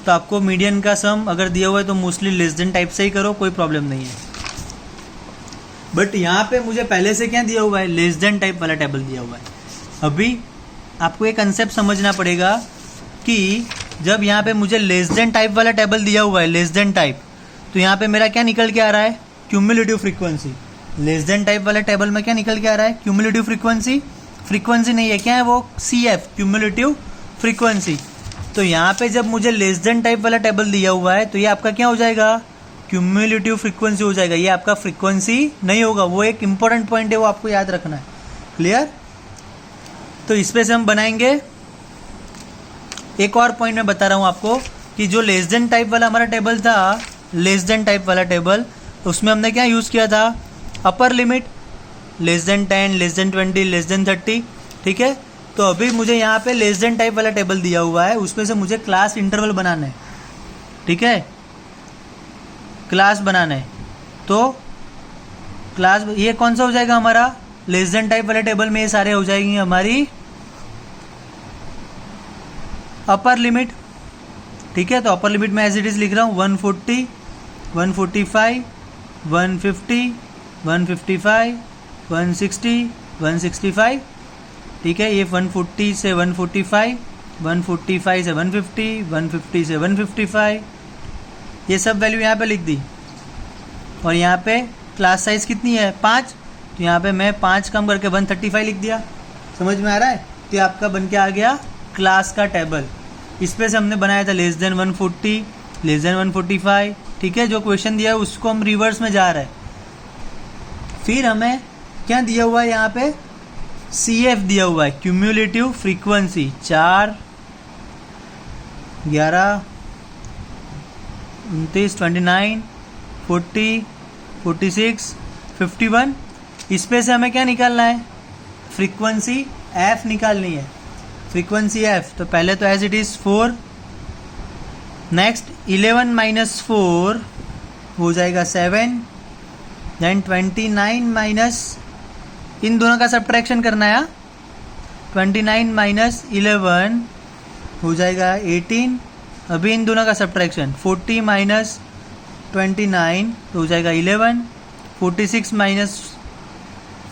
तो आपको मीडियन का सम अगर दिया हुआ है तो मोस्टली लेस देन टाइप से ही करो, कोई प्रॉब्लम नहीं है. बट यहाँ पे मुझे पहले से क्या दिया हुआ है, लेस देन टाइप वाला टेबल दिया हुआ है. अभी आपको एक कंसेप्ट समझना पड़ेगा कि जब यहाँ पे मुझे लेस देन टाइप वाला टेबल दिया हुआ है, लेस देन टाइप, तो यहाँ पे मेरा क्या निकल के आ रहा है, cumulative frequency. Less than type वाले टेबल में क्या निकल के आ रहा है, क्यूमुलेटिव फ्रीक्वेंसी. फ्रीक्वेंसी नहीं है, क्या है वो, CF क्यूमुलेटिव फ्रीक्वेंसी. तो यहाँ पे जब मुझे लेस देन टाइप वाला टेबल दिया हुआ है तो ये आपका क्या हो जाएगा, क्यूमुलेटिव फ्रीक्वेंसी हो जाएगा, ये आपका फ्रीक्वेंसी नहीं होगा। वो एक इंपॉर्टेंट पॉइंट है, वो आपको याद रखना है। क्लियर? तो इस पे से हम बनाएंगे। एक और पॉइंट मैं बता रहा हूँ आपको कि जो लेस देन टाइप वाला हमारा टेबल था, लेस देन टाइप वाला टेबल, उसमें हमने क्या यूज़ किया था? Upper limit, less than 10, less than 20, less than 30। ठीक है, तो अभी मुझे यहाँ पे लेस देन टाइप वाला टेबल दिया हुआ है, उसमें से मुझे क्लास इंटरवल बनाना है। ठीक है, क्लास बनाना है। तो क्लास ये कौन सा हो जाएगा हमारा? लेस देन टाइप वाले टेबल में ये सारे हो जाएंगे हमारी अपर लिमिट। ठीक है, तो अपर लिमिट में एज इट इज लिख रहा हूँ 140, 145, 150, 155, 160, 165। ठीक है, ये 140 से 145, 145 से 150, 150 से 155, ये सब वैल्यू यहाँ पे लिख दी। और यहाँ पे क्लास साइज कितनी है? 5, तो यहाँ पे मैं 5 कम करके 135 लिख दिया। समझ में आ रहा है? तो ये आपका बन के आ गया क्लास का टेबल। इस पे से हमने बनाया था लेस देन 140, लेस देन 145। ठीक है, जो क्वेश्चन दिया है उसको हम रिवर्स में जा रहे हैं। फिर हमें क्या दिया हुआ है यहाँ पे? CF दिया हुआ है, क्यूमुलेटिव फ्रीक्वेंसी। 4, 11, 29, 29, 40, 46, 51। इस पे से हमें क्या निकालना है? फ्रीक्वेंसी F निकालनी है। फ्रीक्वेंसी F, तो पहले तो as it is 4, next 11 minus 4 हो जाएगा 7, देन 29 माइनस, इन दोनों का सब्ट्रैक्शन करना है। 29 माइनस 11 हो जाएगा 18, अभी इन दोनों का सब्ट्रैक्शन। 40 माइनस 29 तो हो जाएगा 11, 46 माइनस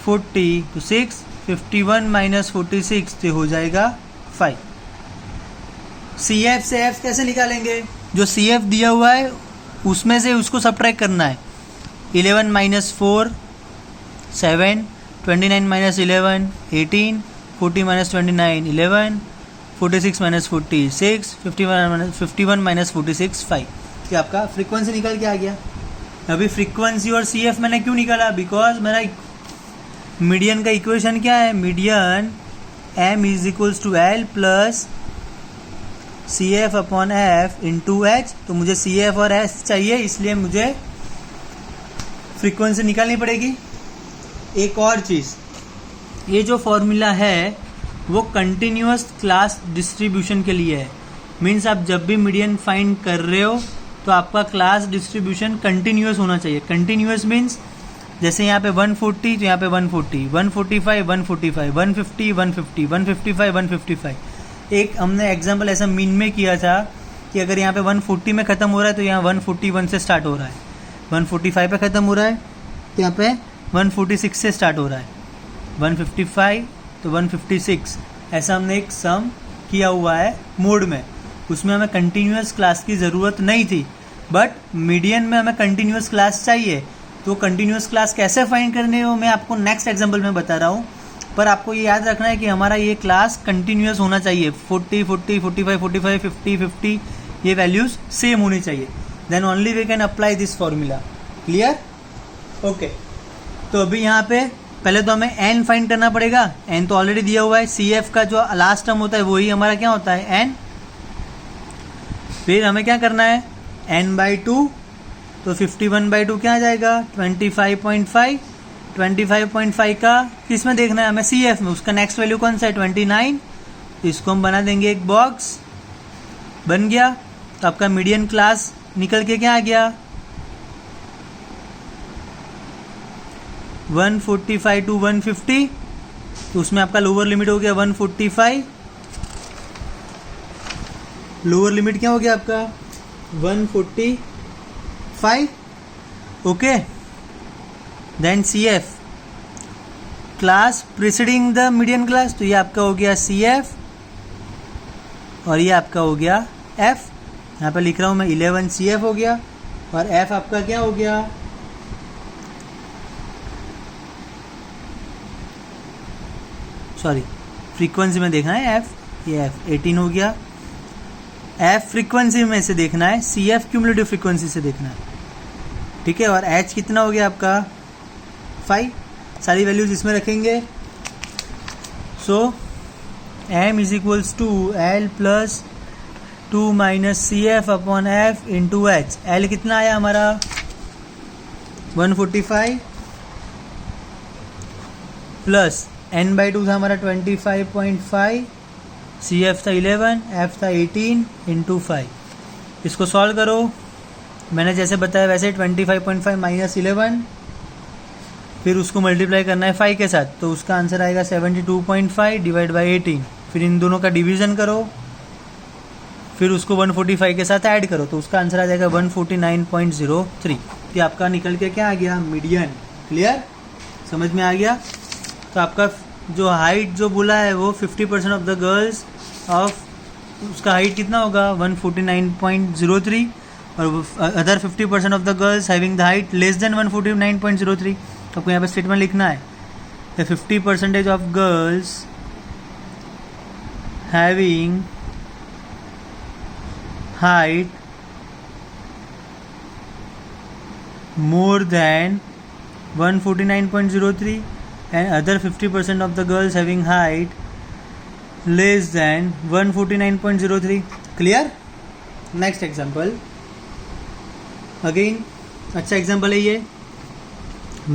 40 तो 6, 51 माइनस 46 तो हो जाएगा 5। CF से F कैसे निकालेंगे? जो CF दिया हुआ है उसमें से उसको सब्ट्रैक्ट करना है। 11 minus 4 7, 29 minus 11 18, 40 minus 29 11, 46 minus 46, 51 minus 46 5। ये आपका फ्रीक्वेंसी निकल के आ गया। अभी फ्रीक्वेंसी और CF मैंने क्यों निकाला? बिकॉज मेरा मीडियन का इक्वेशन क्या है? Median M is equals to L plus CF upon F into H। तो मुझे CF और H चाहिए, इसलिए मुझे फ्रीक्वेंसी निकालनी पड़ेगी। एक और चीज़, ये जो फॉर्मूला है वो कंटिन्यूअस क्लास डिस्ट्रीब्यूशन के लिए है। मीन्स आप जब भी मीडियन फाइंड कर रहे हो तो आपका क्लास डिस्ट्रीब्यूशन कंटिन्यूअस होना चाहिए। कंटिन्यूअस मीन्स जैसे यहाँ पे 140 तो यहाँ पे 140, 145, 145, 150, 150, 155, 155। एक हमने एग्जाम्पल ऐसा मीन में किया था कि अगर यहाँ पे 140 में ख़त्म हो रहा है तो यहाँ 141 से स्टार्ट हो रहा है, 145 पे ख़त्म हो रहा है तो यहाँ पे 146 से स्टार्ट हो रहा है, 155 तो 156। ऐसा हमने एक सम किया हुआ है मोड में। उसमें हमें कंटिन्यूअस क्लास की ज़रूरत नहीं थी, बट मीडियन में हमें कंटिन्यूअस क्लास चाहिए। तो कंटिन्यूअस क्लास कैसे फाइंड करने हो मैं आपको नेक्स्ट एग्जाम्पल में बता रहा हूँ। पर आपको ये याद रखना है कि हमारा ये क्लास कंटिन्यूअस होना चाहिए। 40, 40, 45, 45, 50, 50 ये वैल्यूज़ सेम होनी चाहिए। Then only we can apply this formula. Clear? Okay, तो अभी यहाँ पे पहले तो हमें n फाइंड करना पड़ेगा। n तो ऑलरेडी दिया हुआ है। CF का जो लास्ट टर्म होता है वही हमारा क्या होता है? n। फिर हमें क्या करना है? n/2, तो 51/2 क्या आ जाएगा? 25.5। 25.5 का किस में देखना है हमें? CF में। उसका नेक्स्ट वैल्यू कौन सा है? 29। तो इसको हम बना देंगे एक बॉक्स। बन गया। तो आपका मीडियन क्लास निकल के क्या आ गया? 145 to 150। तो उसमें आपका लोअर लिमिट हो गया 145। लोअर लिमिट क्या हो गया आपका? 145। Okay, then CF class preceding the median class, तो ये आपका हो गया CF और ये आपका हो गया F। यहाँ पे लिख रहा हूँ मैं 11 CF हो गया और F आपका क्या हो गया? सॉरी, फ्रीक्वेंसी में देखना है F, ये F 18 हो गया। F फ्रीक्वेंसी में से देखना है, CF क्यूमुलेटिव फ्रीक्वेंसी से देखना है। ठीक है, और h कितना हो गया आपका 5, सारी वैल्यूज इसमें रखेंगे। So m is equals to L plus 2 minus CF upon F into H। L कितना आया हमारा 145 प्लस n/2 था हमारा 25.5, CF था 11, F था 18 इंटू 5। इसको सॉल्व करो, मैंने जैसे बताया वैसे 25.5 माइनस 11, फिर उसको मल्टीप्लाई करना है 5 के साथ, तो उसका आंसर आएगा 72.5 डिवाइड बाई 18। फिर इन दोनों का डिवीज़न करो, फिर उसको 145 के साथ ऐड करो, तो उसका आंसर आ जाएगा 149.03। ये आपका निकल के क्या आ गया मीडियन। क्लियर, समझ में आ गया। तो आपका जो हाइट जो बोला है वो 50% ऑफ द गर्ल्स ऑफ, उसका हाइट कितना होगा 149.03, और other 50% of the girls having the height less than 149.03। तो आपको यहाँ पे स्टेटमेंट लिखना है 50% of girls having height more than 149.03 and other 50% of the girls having height less than 149.03. Clear? Next example. Again, अच्छा example है ये।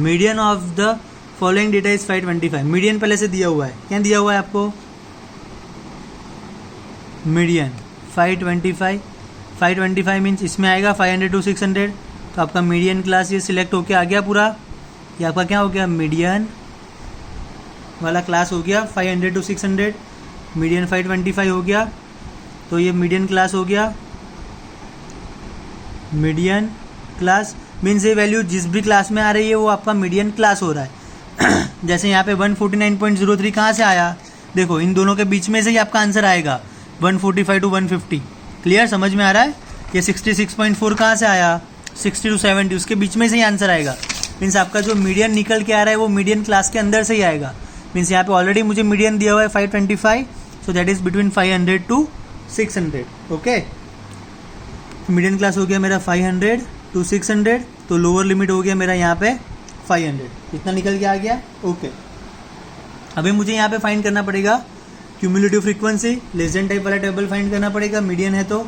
Median of the following data is 525. Median पहले से दिया हुआ है, क्या दिया हुआ है आपको median 525। 525 मीन्स इसमें आएगा 500 to 600, तो आपका मीडियन क्लास ये सिलेक्ट होके आ गया पूरा। ये आपका क्या हो गया मीडियन वाला क्लास हो गया 500 to 600, मीडियन 525 हो गया, तो ये मीडियन क्लास हो गया। मीडियन क्लास मीन्स ये वैल्यू जिस भी क्लास में आ रही है वो आपका मीडियन क्लास हो रहा है। जैसे यहाँ पे 149.03 कहाँ से आया, देखो इन दोनों के बीच में से ही आपका आंसर आएगा 145 to 150। क्लियर, समझ में आ रहा है। ये 66.4 कहाँ से आया 60 to 70, उसके बीच में से ही आंसर आएगा। मीन्स आपका जो मीडियन निकल के आ रहा है वो मीडियन क्लास के अंदर से ही आएगा। मीन्स यहाँ पे ऑलरेडी मुझे मीडियन दिया हुआ है 525, so that is between 500 to 600। Okay, median class हो गया मेरा 500 to 600, तो लोअर लिमिट हो गया मेरा यहाँ पे 500। कितना निकल के आ गया। ओके, अभी मुझे यहाँ पे फाइंड करना पड़ेगा क्यूमुलेटिव फ्रीक्वेंसी, लेजेंड टाइप वाला टेबल फाइंड करना पड़ेगा। मीडियन है तो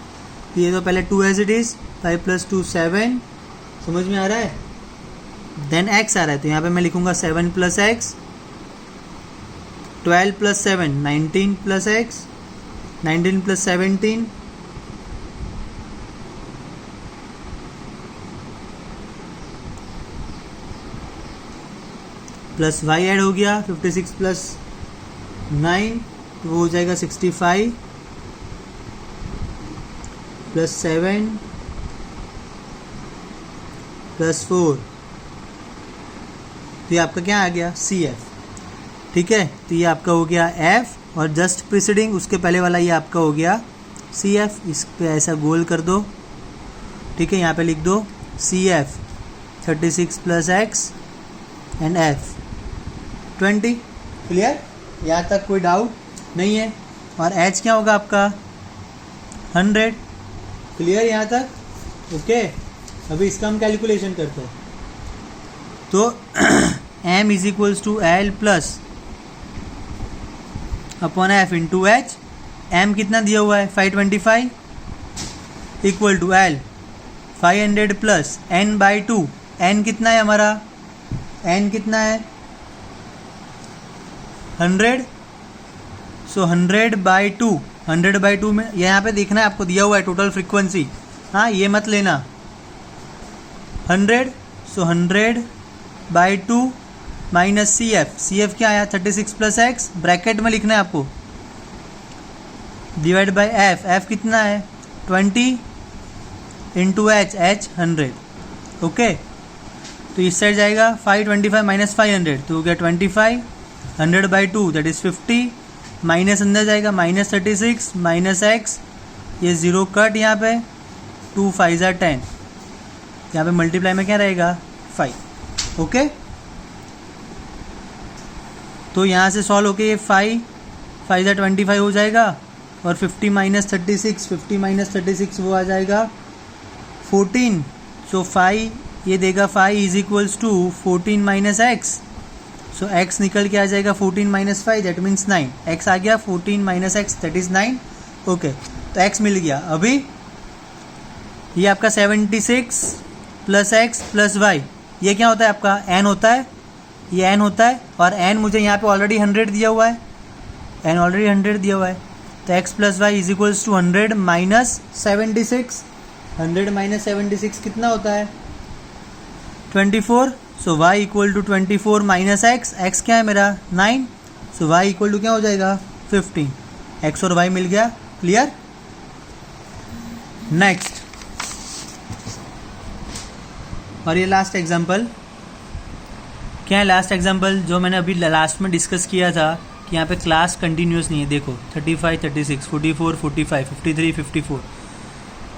ये तो पहले 2 एज इट इज, 5 + 2 7, समझ में आ रहा है। देन x आ रहा है, तो यहाँ पे मैं लिखूंगा 7 + x, 12 + 7 19 + x, 19 + 17 plus y add हो गया 56 + 9, तो वो हो जाएगा 65 + 7 + 4, तो ये आपका क्या आ गया CF। ठीक है, तो ये आपका हो गया F, और जस्ट प्रीसीडिंग उसके पहले वाला ये आपका हो गया CF। इस पे ऐसा गोल कर दो। ठीक है, यहाँ पे लिख दो CF 36 + x and F 20। Clear, यहाँ तक कोई डाउट नहीं है। और H क्या होगा आपका 100। क्लियर यहाँ तक। ओके, अभी इसका हम कैलकुलेशन करते हैं। तो m is equals to L plus upon F into H। m कितना दिया हुआ है 525 equal to L 500 plus n/2। n कितना है हमारा, n कितना है 100, सो 100/2। 100/2 में यहाँ पे देखना है आपको, दिया हुआ है टोटल फ्रीक्वेंसी। हाँ, ये मत लेना 100, सो 100/2 माइनस CF क्या आया 36 + x, ब्रैकेट में लिखना है आपको, डिवाइड बाय F कितना है 20 इंटू H 100। ओके, तो इस साइड जाएगा 525 माइनस 500, तो हो गया 25, 100/2 दैट इज 50, माइनस अंदर जाएगा -36 माइनस x, ये 0 कट यहाँ पे, 2 5 = 10, यहाँ पे मल्टीप्लाई में क्या रहेगा 5। ओके, तो यहाँ से सॉल्व होके ये 5 5 = 25 हो जाएगा, और 50 - 36 50 - 36 वो आ जाएगा 14, सो 5 ये देगा five is equals to 14 minus x. So x निकल के आ जाएगा 14 माइनस 5 दैट मीन्स 9। एक्स आ गया 14 minus x that is 9। Okay, तो एक्स मिल गया। अभी ये आपका 76 प्लस एक्स प्लस वाई, ये क्या होता है आपका एन होता है, ये एन होता है और एन मुझे यहाँ पे ऑलरेडी 100 दिया हुआ है, एन ऑलरेडी 100 दिया हुआ है। तो x plus y is equals to 100 minus 76। 100 minus 76 कितना होता है 24। So y equal to 24 minus x, x क्या है मेरा 9। सो y इक्वल टू क्या हो जाएगा 15। एक्स और y मिल गया। क्लियर। नेक्स्ट, और ये लास्ट एग्जांपल क्या है, लास्ट एग्जांपल जो मैंने अभी लास्ट में डिस्कस किया था कि यहाँ पे क्लास कंटिन्यूस नहीं है। देखो 35, 36, 44, 45, 53, 54।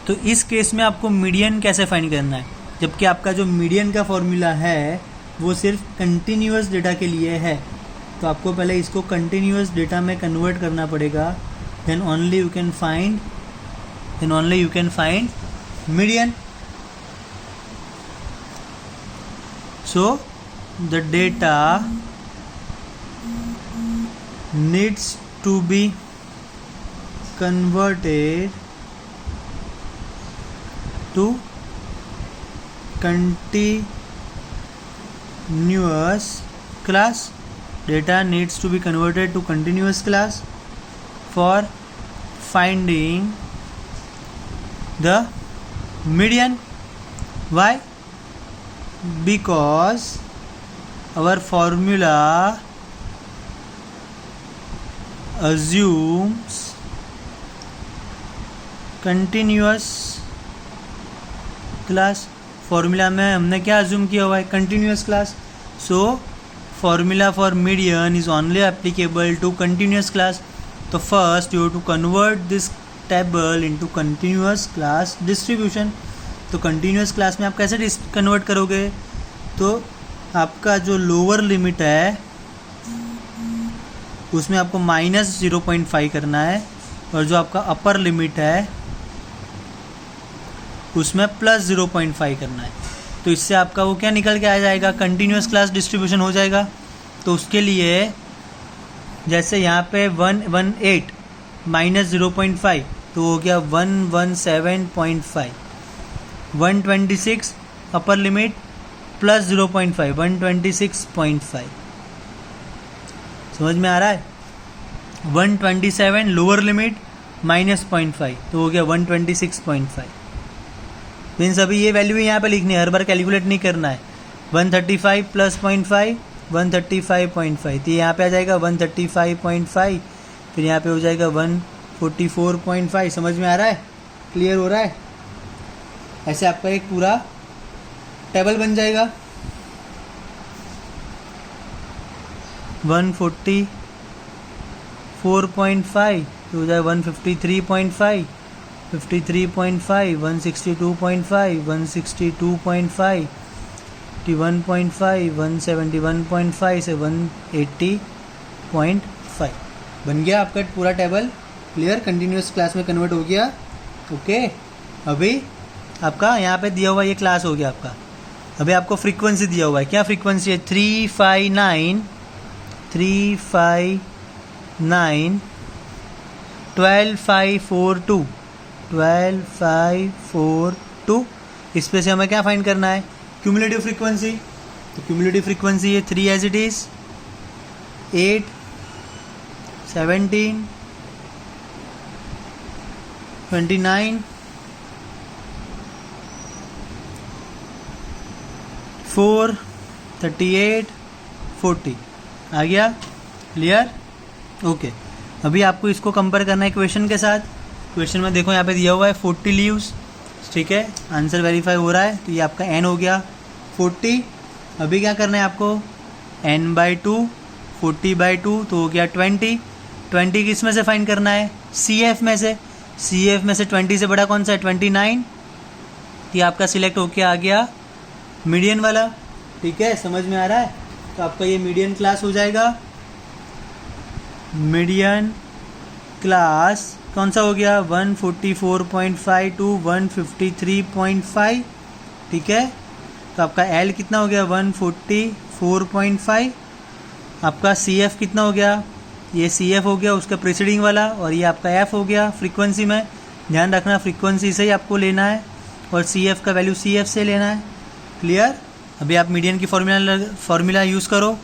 तो इस केस में आपको मीडियन कैसे फाइंड करना है, जबकि आपका जो मीडियन का फॉर्मूला है वो सिर्फ कंटिन्यूस डेटा के लिए है। तो आपको पहले इसको कंटिन्यूस डेटा में कन्वर्ट करना पड़ेगा, then only you can find median. So the data needs to be converted to continuous class. Data needs to be converted to continuous class for finding the median. Why? Because our formula assumes continuous class। Formula में हमने क्या assume किया हुआ है, continuous class. So formula for median is only applicable to continuous class. तो first you have to convert this table into continuous class distribution. तो continuous class में आप कैसे कन्वर्ट करोगे, तो आपका जो लोअर लिमिट है उसमें आपको माइनस 0.5 करना है और जो आपका अपर लिमिट है उसमें प्लस 0.5 करना है। तो इससे आपका वो क्या निकल के आ जाएगा, कंटिन्यूस क्लास डिस्ट्रीब्यूशन हो जाएगा। तो उसके लिए जैसे यहाँ पे 118 माइनस 0.5 तो हो गया 117.5। 126 अपर लिमिट प्लस 0.5 126.5। समझ में आ रहा है। 127 लोअर लिमिट माइनस 0.5 तो हो गया 126.5। मीन्स अभी ये वैल्यू यहाँ पे लिखनी है, हर बार कैलकुलेट नहीं करना है। 135 प्लस 0.5 135.5, तो यहाँ पे आ जाएगा 135.5, फिर यहाँ पे हो जाएगा 144.5। समझ में आ रहा है, क्लियर हो रहा है। ऐसे आपका एक पूरा टेबल बन जाएगा। 144.5 तो हो जाए 153.5, 53.5, 162.5, 162.5, 81.5, 171.5 से 180.5 बन गया आपका पूरा टेबल। क्लियर, कंटिन्यूस क्लास में कन्वर्ट हो गया। ओके, अभी आपका यहाँ पे दिया हुआ ये क्लास हो गया आपका। अभी आपको फ्रीक्वेंसी दिया हुआ है, क्या फ्रीक्वेंसी है 359 12542 12542। इस पे से हमें क्या फाइंड करना है, क्यूमुलेटिव फ्रीक्वेंसी। तो क्यूमुलेटिव फ्रीक्वेंसी है 3 एज इट इज 8 17 29 4 38 40 आ गया। Clear, okay. अभी आपको इसको कंपेयर करना है क्वेश्चन के साथ। क्वेश्चन में देखो यहाँ पे दिया हुआ है 40 लीव्स, ठीक है। आंसर वेरीफाई हो रहा है, तो ये आपका n हो गया 40। अभी क्या करना है आपको, n/2 40/2 तो हो गया 20। 20 किस में से फाइंड करना है, CF में से। CF में से 20 से बड़ा कौन सा है 29। ये आपका सिलेक्ट होके आ गया मीडियन वाला, ठीक है। समझ में आ रहा है, तो आपका ये मीडियन क्लास हो जाएगा। मीडियन क्लास कौन सा हो गया 144.5 to 153.5, ठीक है। तो तो आपका L कितना हो गया 144.5। आपका CF कितना हो गया, ये CF हो गया उसका प्रीसीडिंग वाला, और ये आपका F हो गया फ्रीक्वेंसी में। ध्यान रखना फ्रीक्वेंसी से ही आपको लेना है और CF का वैल्यू CF से लेना है। क्लियर। अभी आप मीडियन की फार्मूला यूज़ करो,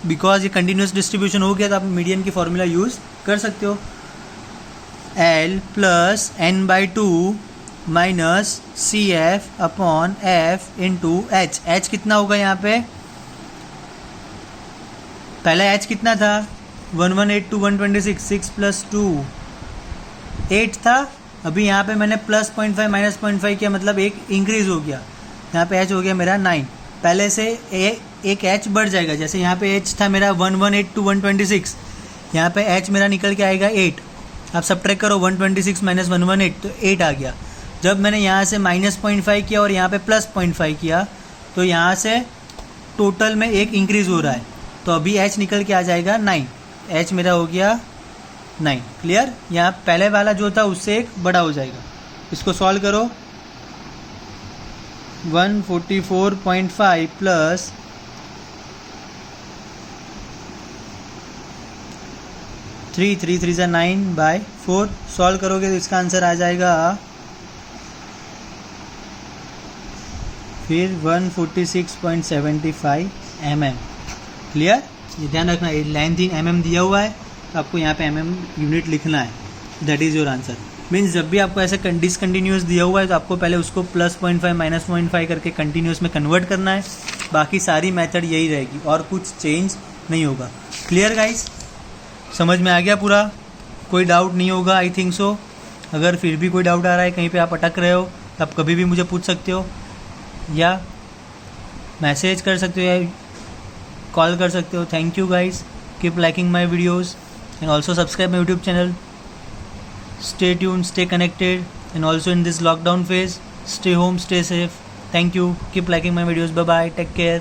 बिकॉज ये कंटिन्यूस डिस्ट्रीब्यूशन हो गया तो आप मीडियन की फार्मूला यूज़ कर सकते हो। L plus n/2 minus CF upon F into H। H कितना होगा यहाँ पे, पहले H कितना था 1182 126, 6 प्लस 2 8 था। अभी यहाँ पे मैंने प्लस 0.5 माइनस 0.5 किया, मतलब एक इंक्रीज़ हो गया। यहाँ पे H हो गया मेरा 9। पहले से एक H बढ़ जाएगा, जैसे यहाँ पे H था मेरा 1182 126, यहाँ पे H मेरा निकल के आएगा 8। आप सब्ट्रैक्ट करो 126 माइनस 118 तो 8 आ गया। जब मैंने यहाँ से माइनस 0.5 किया और यहाँ पे प्लस 0.5 किया तो यहाँ से टोटल में एक इंक्रीज़ हो रहा है, तो अभी H निकल के आ जाएगा 9। H मेरा हो गया 9। क्लियर। यहाँ पहले वाला जो था उससे एक बड़ा हो जाएगा। इसको सॉल्व करो, 144.5 प्लस 3 3 3 9/4 सॉल्व करोगे तो इसका आंसर आ जाएगा फिर 146.75 mm। क्लियर। ये ध्यान रखना, ये लेंथ इन mm दिया हुआ है तो आपको यहाँ पे mm यूनिट लिखना है। That is your answer. Means जब भी आपको ऐसे डिसकंटिन्यूस दिया हुआ है तो आपको पहले उसको प्लस 0.5 माइनस 0.5 करके कंटिन्यूस में कन्वर्ट करना है। बाकी सारी मेथड यही रहेगी और कुछ चेंज नहीं होगा। क्लियर गाइस, समझ में आ गया पूरा? कोई डाउट नहीं होगा आई थिंक सो। अगर फिर भी कोई डाउट आ रहा है, कहीं पे आप अटक रहे हो, तो आप कभी भी मुझे पूछ सकते हो या मैसेज कर सकते हो या कॉल कर सकते हो। Thank you guys, keep liking my videos and also subscribe my YouTube channel. Stay tuned, stay connected, and also in this lockdown phase, stay home, stay safe. Thank you. Keep liking my videos. Bye bye. Take care.